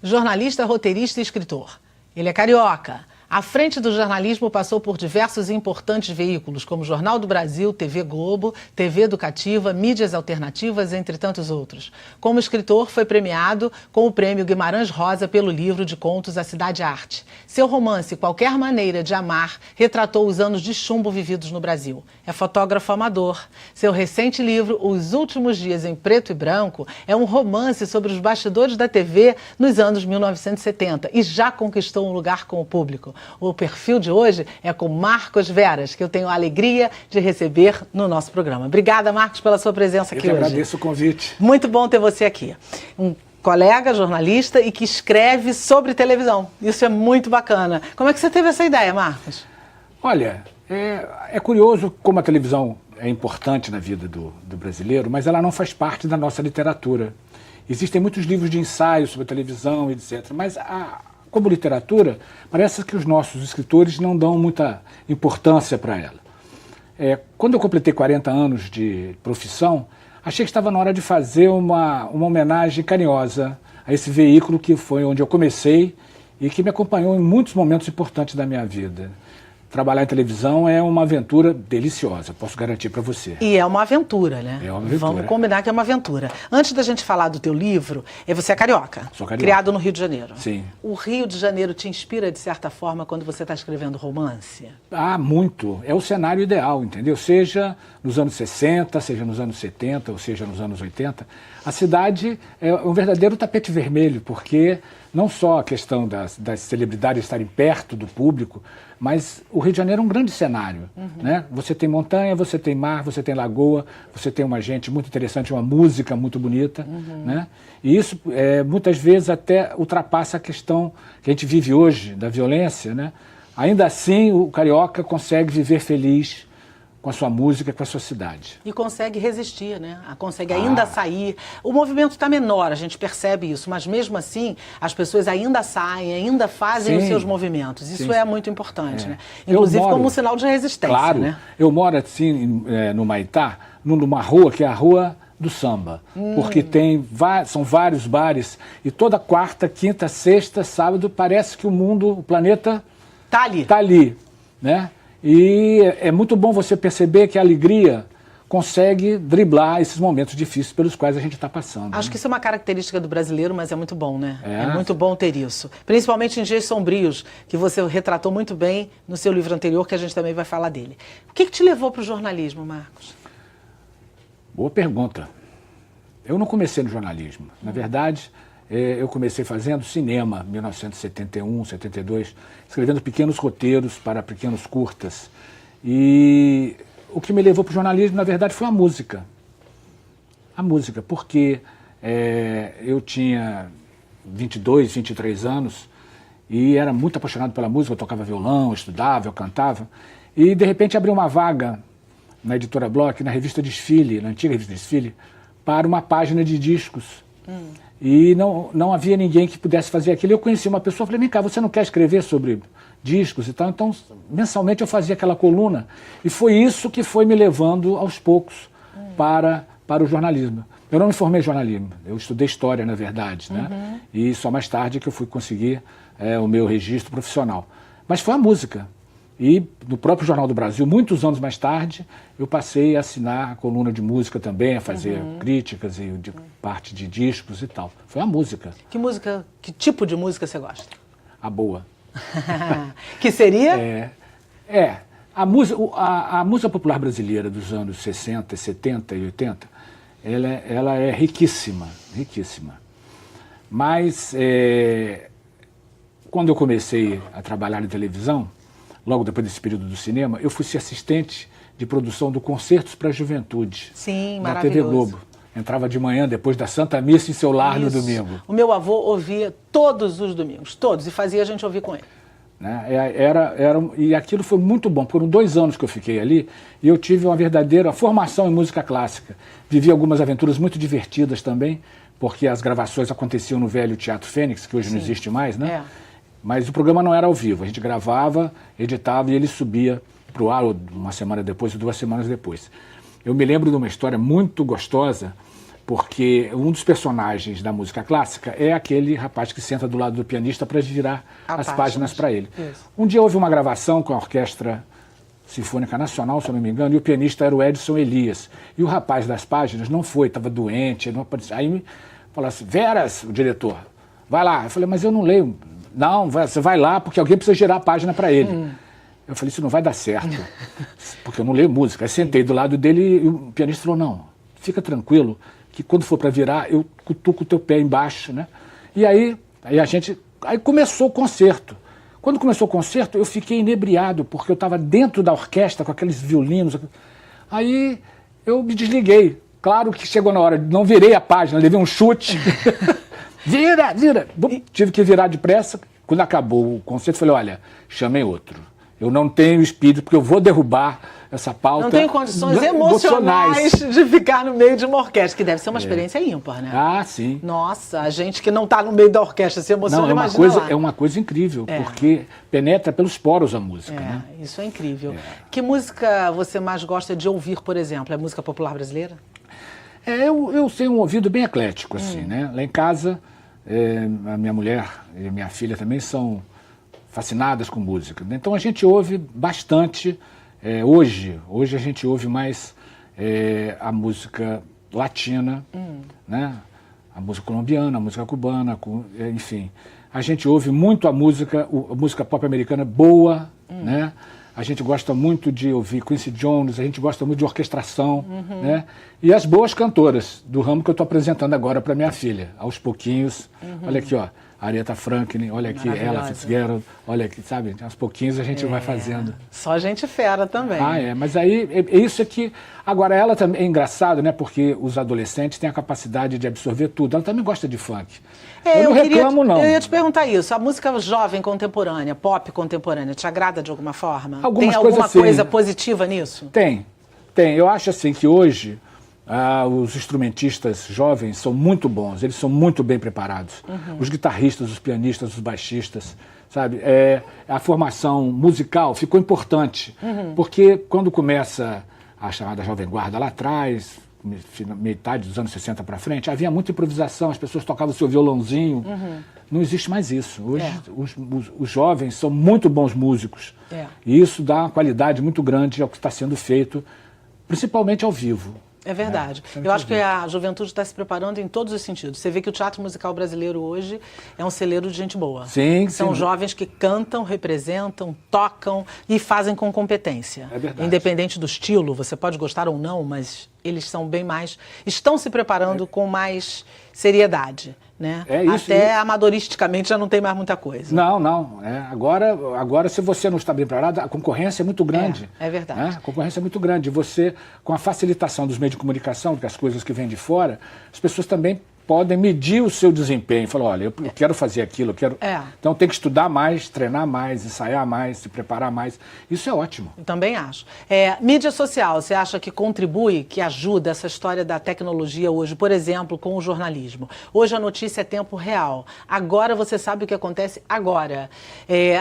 jornalista, roteirista e escritor. Ele é carioca. À frente do jornalismo, passou por diversos e importantes veículos, como Jornal do Brasil, TV Globo, TV Educativa, mídias alternativas, entre tantos outros. Como escritor, foi premiado com o Prêmio Guimarães Rosa pelo livro de contos A Cidade Arte. Seu romance, Qualquer Maneira de Amar, retratou os anos de chumbo vividos no Brasil. É fotógrafo amador. Seu recente livro, Os Últimos Dias em Preto e Branco, é um romance sobre os bastidores da TV nos anos 1970 e já conquistou um lugar com o público. O perfil de hoje é com Marcos Veras, que eu tenho a alegria de receber no nosso programa. Obrigada, Marcos, pela sua presença aqui hoje. Eu agradeço o convite. Muito bom ter você aqui. Um colega jornalista e que escreve sobre televisão. Isso é muito bacana. Como é que você teve essa ideia, Marcos? Olha, é curioso como a televisão é importante na vida do brasileiro, mas ela não faz parte da nossa literatura. Existem muitos livros de ensaio sobre a televisão, etc., mas como literatura, parece que os nossos escritores não dão muita importância para ela. Quando eu completei 40 anos de profissão, achei que estava na hora de fazer uma homenagem carinhosa a esse veículo que foi onde eu comecei e que me acompanhou em muitos momentos importantes da minha vida. Trabalhar em televisão é uma aventura deliciosa, posso garantir para você. E é uma aventura, né? É uma aventura. Vamos combinar que é uma aventura. Antes da gente falar do teu livro, você é carioca. Sou carioca. Criado no Rio de Janeiro. Sim. O Rio de Janeiro te inspira, de certa forma, quando você está escrevendo romance? Muito. É o cenário ideal, entendeu? Seja nos anos 60, seja nos anos 70, ou seja nos anos 80. A cidade é um verdadeiro tapete vermelho, porque não só a questão das celebridades estarem perto do público, mas o Rio de Janeiro é um grande cenário, né? Você tem montanha, você tem mar, você tem lagoa, você tem uma gente muito interessante, uma música muito bonita, né? E isso muitas vezes até ultrapassa a questão que a gente vive hoje da violência, né? Ainda assim, o carioca consegue viver feliz com a sua música, com a sua cidade. E consegue resistir, né? Consegue ainda sair. O movimento está menor, a gente percebe isso, mas mesmo assim, as pessoas ainda saem, ainda fazem os seus movimentos. Isso é muito importante, né? Inclusive como um sinal de resistência, claro, né? Eu moro assim, no Maitá, numa rua que é a Rua do Samba, porque são vários bares e toda quarta, quinta, sexta, sábado, parece que o planeta tá ali, né? E é muito bom você perceber que a alegria consegue driblar esses momentos difíceis pelos quais a gente está passando. Acho que isso é uma característica do brasileiro, mas é muito bom, né? É muito bom ter isso. Principalmente em dias sombrios, que você retratou muito bem no seu livro anterior, que a gente também vai falar dele. O que te levou para o jornalismo, Marcos? Boa pergunta. Eu não comecei no jornalismo. Na verdade, eu comecei fazendo cinema, 1971, 72, escrevendo pequenos roteiros para pequenos curtas. E o que me levou para o jornalismo, na verdade, foi a música. A música, porque eu tinha 22, 23 anos e era muito apaixonado pela música. Eu tocava violão, eu estudava, eu cantava. E, de repente, abri uma vaga na Editora Bloch, na revista Desfile, na antiga revista Desfile, para uma página de discos. E não havia ninguém que pudesse fazer aquilo. Eu conheci uma pessoa, falei, vem cá, você não quer escrever sobre discos e tal? Então, mensalmente eu fazia aquela coluna. E foi isso que foi me levando, aos poucos, para o jornalismo. Eu não me formei em jornalismo, eu estudei história, na verdade, né? E só mais tarde que eu fui conseguir o meu registro profissional. Mas foi a música. E no próprio Jornal do Brasil, muitos anos mais tarde, eu passei a assinar a coluna de música também, a fazer críticas e parte de discos e tal. Foi a música. Que tipo de música você gosta? A boa. Que seria? A música popular brasileira dos anos 60, 70 e 80, ela é riquíssima, riquíssima. Mas quando eu comecei a trabalhar em televisão, logo depois desse período do cinema, eu fui ser assistente de produção do Concertos para a Juventude. Sim, da TV Globo. Entrava de manhã, depois da Santa Missa, em seu lar no domingo. O meu avô ouvia todos os domingos, todos, e fazia a gente ouvir com ele. Né? E aquilo foi muito bom. Foram 2 anos que eu fiquei ali e eu tive uma verdadeira formação em música clássica. Vivi algumas aventuras muito divertidas também, porque as gravações aconteciam no velho Teatro Fênix, que hoje não existe mais, né? Mas o programa não era ao vivo, a gente gravava, editava e ele subia para o ar uma semana depois ou 2 semanas depois. Eu me lembro de uma história muito gostosa Porque um dos personagens da música clássica é aquele rapaz que senta do lado do pianista para girar as páginas para ele. Isso. Um dia houve uma gravação com a Orquestra Sinfônica Nacional, se eu não me engano, e o pianista era o Edson Elias. E o rapaz das páginas não foi, estava doente, não apareceu. Aí me falou assim, Veras, o diretor, vai lá. Eu falei, mas eu não leio. Não, você vai lá porque alguém precisa girar a página para ele. Eu falei, isso não vai dar certo, porque eu não leio música. Aí sentei do lado dele e o pianista falou, não, fica tranquilo, que quando for para virar, eu cutuco o teu pé embaixo, né? E aí começou o concerto. Quando começou o concerto, eu fiquei inebriado, porque eu estava dentro da orquestra com aqueles violinos. Aí eu me desliguei. Claro que chegou na hora, não virei a página, levei um chute. Vira! Tive que virar depressa. Quando acabou o concerto, falei, olha, chamei outro. Eu não tenho espírito, porque eu vou derrubar essa pauta. Não tenho condições emocionais de ficar no meio de uma orquestra, que deve ser uma experiência ímpar, né? Ah, sim. Nossa, a gente que não está no meio da orquestra se emociona, não, imagina lá. É uma coisa incrível, porque penetra pelos poros a música, né? Isso é incrível. Que música você mais gosta de ouvir, por exemplo? É música popular brasileira? Eu tenho um ouvido bem eclético, assim, né? Lá em casa, a minha mulher e a minha filha também são fascinadas com música. Então a gente ouve bastante, hoje a gente ouve mais a música latina, né? A música colombiana, a música cubana, enfim. A gente ouve muito a música pop americana boa, né? A gente gosta muito de ouvir Quincy Jones, a gente gosta muito de orquestração, né? E as boas cantoras do ramo que eu estou apresentando agora para minha filha, aos pouquinhos. Olha aqui, ó. Aretha Franklin, olha aqui, Ella Fitzgerald, olha aqui, sabe? Aos pouquinhos a gente vai fazendo. Só gente fera também. Mas aí, isso aqui... Agora, ela também é engraçado, né? Porque os adolescentes têm a capacidade de absorver tudo. Ela também gosta de funk. Eu não reclamo, não. Eu ia te perguntar isso. A música jovem contemporânea, pop contemporânea, te agrada de alguma forma? Tem alguma coisa positiva nisso? Tem. Eu acho assim que hoje... os instrumentistas jovens são muito bons, eles são muito bem preparados. Os guitarristas, os pianistas, os baixistas, sabe? A formação musical ficou importante, porque quando começa a chamada Jovem Guarda lá atrás, metade dos anos 60 para frente, havia muita improvisação, as pessoas tocavam o seu violãozinho. Não existe mais isso. Hoje os jovens são muito bons músicos. E isso dá uma qualidade muito grande ao que está sendo feito, principalmente ao vivo. É verdade. Eu acho que a juventude está se preparando em todos os sentidos. Você vê que o teatro musical brasileiro hoje é um celeiro de gente boa. Sim, São jovens que cantam, representam, tocam e fazem com competência. É verdade. Independente do estilo, você pode gostar ou não, mas eles são bem mais... Estão se preparando com mais seriedade, né? Até amadoristicamente já não tem mais muita coisa. Não. Agora, se você não está bem preparado, a concorrência é muito grande. É verdade. Né? A concorrência é muito grande. Você, com a facilitação dos meios de comunicação, porque as coisas que vêm de fora, as pessoas também podem medir o seu desempenho. Falar, olha, eu quero fazer aquilo, eu quero... Então tem que estudar mais, treinar mais, ensaiar mais, se preparar mais. Isso é ótimo. Eu também acho. Mídia social, você acha que contribui, que ajuda essa história da tecnologia hoje, por exemplo, com o jornalismo? Hoje a notícia é tempo real. Agora você sabe o que acontece agora.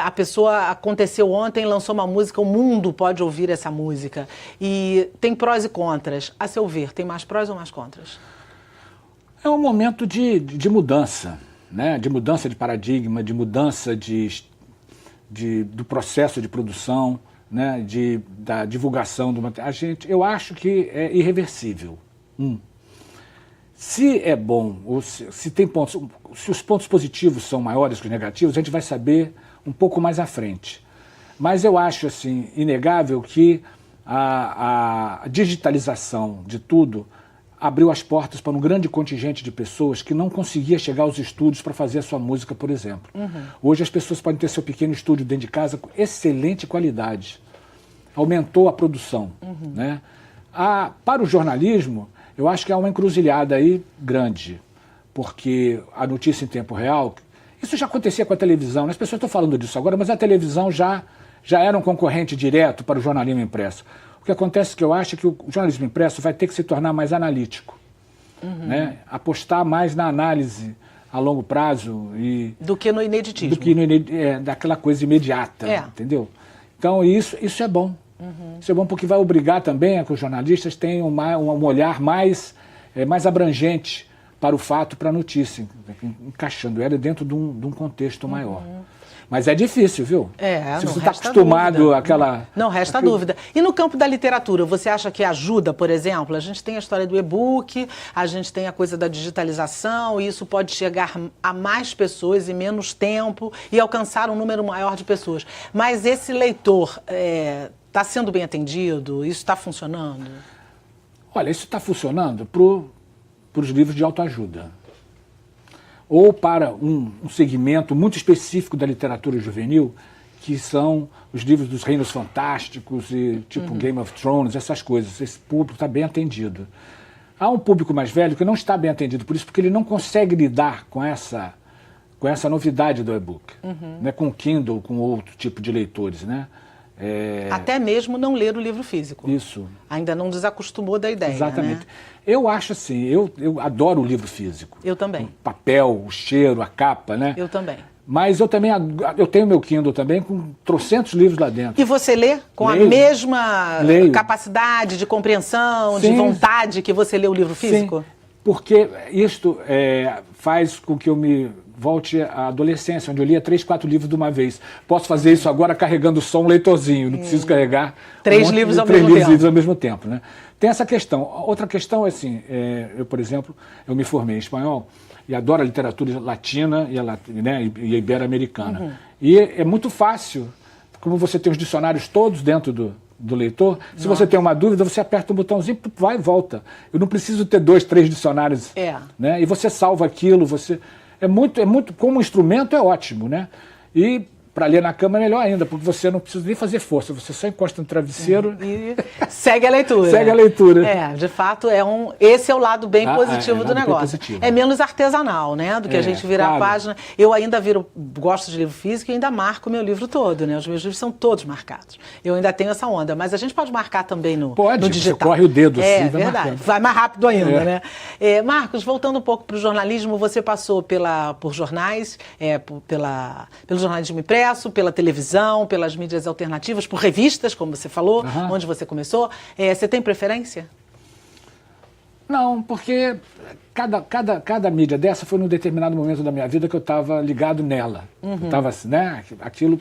A pessoa aconteceu ontem, lançou uma música, o mundo pode ouvir essa música. E tem prós e contras. A seu ver, tem mais prós ou mais contras? É um momento de mudança, né? De mudança de paradigma, de mudança do processo de produção, né? Da divulgação do material. Eu acho que é irreversível. Se é bom, ou se tem pontos, se os pontos positivos são maiores que os negativos, a gente vai saber um pouco mais à frente. Mas eu acho assim inegável que a digitalização de tudo abriu as portas para um grande contingente de pessoas que não conseguia chegar aos estúdios para fazer a sua música, por exemplo. Hoje as pessoas podem ter seu pequeno estúdio dentro de casa com excelente qualidade. Aumentou a produção. Né? Para o jornalismo, eu acho que há uma encruzilhada aí grande, porque a notícia em tempo real, isso já acontecia com a televisão, né? As pessoas estão falando disso agora, mas a televisão já era um concorrente direto para o jornalismo impresso. O que acontece é que eu acho que o jornalismo impresso vai ter que se tornar mais analítico, né? Apostar mais na análise a longo prazo. Do que no ineditismo. Do que daquela coisa imediata, entendeu? Então isso é bom. Isso é bom porque vai obrigar também a que os jornalistas tenham um olhar mais mais abrangente para o fato, para a notícia, encaixando ela dentro de um contexto maior. Mas é difícil, viu? Se você está acostumado àquela... Não resta dúvida. E no campo da literatura, você acha que ajuda, por exemplo? A gente tem a história do e-book, a gente tem a coisa da digitalização, e isso pode chegar a mais pessoas em menos tempo e alcançar um número maior de pessoas. Mas esse leitor está sendo bem atendido? Isso está funcionando? Olha, isso está funcionando para os livros de autoajuda. Ou para um segmento muito específico da literatura juvenil, que são os livros dos Reinos Fantásticos, e tipo Game of Thrones, essas coisas. Esse público está bem atendido. Há um público mais velho que não está bem atendido por isso, porque ele não consegue lidar com essa novidade do e-book, né? Com o Kindle, com outro tipo de leitores, né? Até mesmo não ler o livro físico. Isso. Ainda não desacostumou da ideia, exatamente. Né? Eu acho assim, eu adoro o livro físico. Eu também. O papel, o cheiro, a capa, né? Eu também. Mas eu tenho meu Kindle também com trocentos livros lá dentro. E você lê com a mesma capacidade de compreensão, de vontade que você lê o livro físico? Sim, porque isto faz com que eu me volte à adolescência, onde eu lia 3, 4 livros de uma vez. Posso fazer isso agora carregando só um leitorzinho, não preciso carregar três livros ao mesmo tempo. Né? Tem essa questão. Outra questão é assim, eu, por exemplo, eu me formei em espanhol e adoro a literatura latina e a ibero-americana. E é muito fácil, como você tem os dicionários todos dentro do leitor, se você tem uma dúvida, você aperta um botãozinho, vai e volta. Eu não preciso ter 2, 3 dicionários. Né? E você salva aquilo, você... É muito, como instrumento é ótimo, né? E para ler na cama é melhor ainda, porque você não precisa nem fazer força, você só encosta no travesseiro e segue a leitura. Segue a leitura. De fato, esse é o lado bem positivo do negócio. É menos artesanal, né? Do que a gente virar a página. Eu ainda gosto de livro físico e ainda marco o meu livro todo, né? Os meus livros são todos marcados. Eu ainda tenho essa onda, mas a gente pode marcar também no digital. Você corre o dedo assim, vai verdade. Marcando. Vai mais rápido ainda, né? Marcos, voltando um pouco para o jornalismo, você passou por jornais, pelo jornalismo impresso, pela televisão, pelas mídias alternativas, por revistas, como você falou, onde você começou. Você tem preferência? Não, porque cada mídia dessa foi num determinado momento da minha vida que eu estava ligado nela. Eu estava, né, aquilo...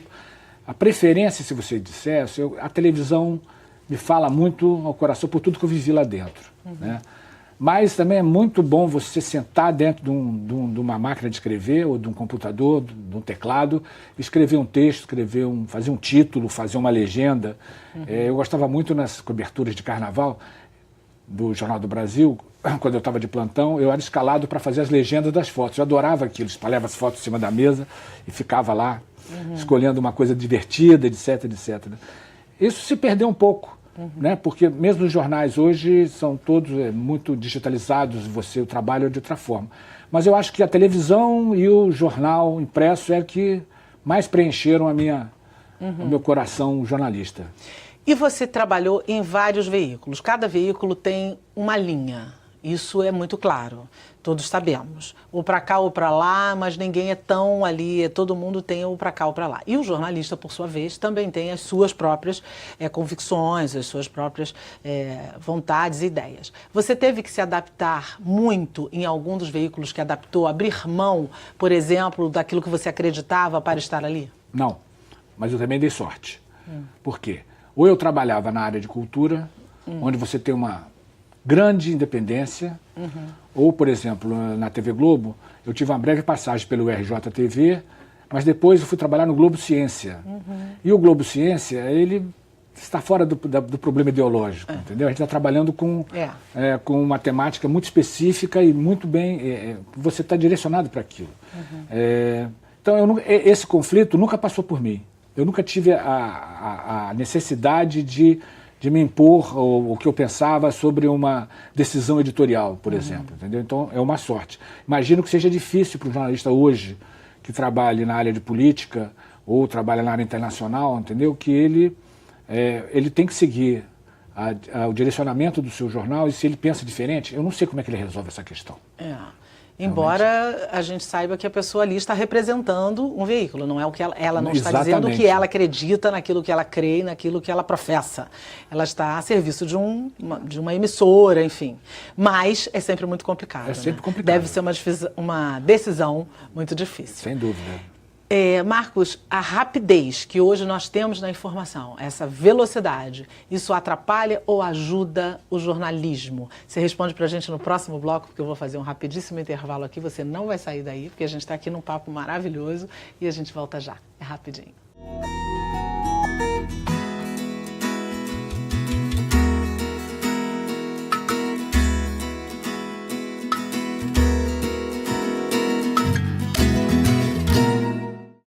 A preferência, se você dissesse, a televisão me fala muito ao coração por tudo que eu vivi lá dentro, né? Mas também é muito bom você sentar dentro de uma máquina de escrever, ou de um computador, de um teclado, escrever um texto, fazer um título, fazer uma legenda. Eu gostava muito nas coberturas de carnaval do Jornal do Brasil, quando eu estava de plantão, eu era escalado para fazer as legendas das fotos. Eu adorava aquilo, espalhava as fotos em cima da mesa e ficava lá, escolhendo uma coisa divertida, etc, etc. Isso se perdeu um pouco. Né? Porque mesmo os jornais hoje são todos muito digitalizados, o trabalho é de outra forma. Mas eu acho que a televisão e o jornal impresso é que mais preencheram o meu coração jornalista. E você trabalhou em vários veículos. Cada veículo tem uma linha. Isso é muito claro. Todos sabemos. Ou para cá ou para lá, mas ninguém é tão ali, todo mundo tem ou para cá ou para lá. E o jornalista, por sua vez, também tem as suas próprias convicções, as suas próprias vontades e ideias. Você teve que se adaptar muito em algum dos veículos que adaptou, abrir mão, por exemplo, daquilo que você acreditava para estar ali? Não, mas eu também dei sorte. Por quê? Ou eu trabalhava na área de cultura, onde você tem uma grande independência, ou, por exemplo, na TV Globo, eu tive uma breve passagem pelo RJTV, mas depois eu fui trabalhar no Globo Ciência. E o Globo Ciência, ele está fora do problema ideológico, entendeu? A gente está trabalhando com uma temática muito específica e muito bem, você está direcionado para aquilo. Então, esse conflito nunca passou por mim. Eu nunca tive a necessidade de me impor o que eu pensava sobre uma decisão editorial, por exemplo, entendeu? Então, é uma sorte. Imagino que seja difícil para um jornalista hoje que trabalhe na área de política ou trabalha na área internacional, entendeu? Que ele tem que seguir o direcionamento do seu jornal, e se ele pensa diferente, eu não sei como é que ele resolve essa questão. Embora a gente saiba que a pessoa ali está representando um veículo, não é o que ela não está Exatamente. dizendo o que ela acredita, naquilo que ela crê, naquilo que ela professa. Ela está a serviço de uma emissora, enfim. Mas é sempre muito complicado. É sempre complicado. Deve ser uma decisão muito difícil. Sem dúvida. Marcos, a rapidez que hoje nós temos na informação, essa velocidade, isso atrapalha ou ajuda o jornalismo? Você responde para a gente no próximo bloco, porque eu vou fazer um rapidíssimo intervalo aqui, você não vai sair daí, porque a gente está aqui num papo maravilhoso e a gente volta já. É rapidinho.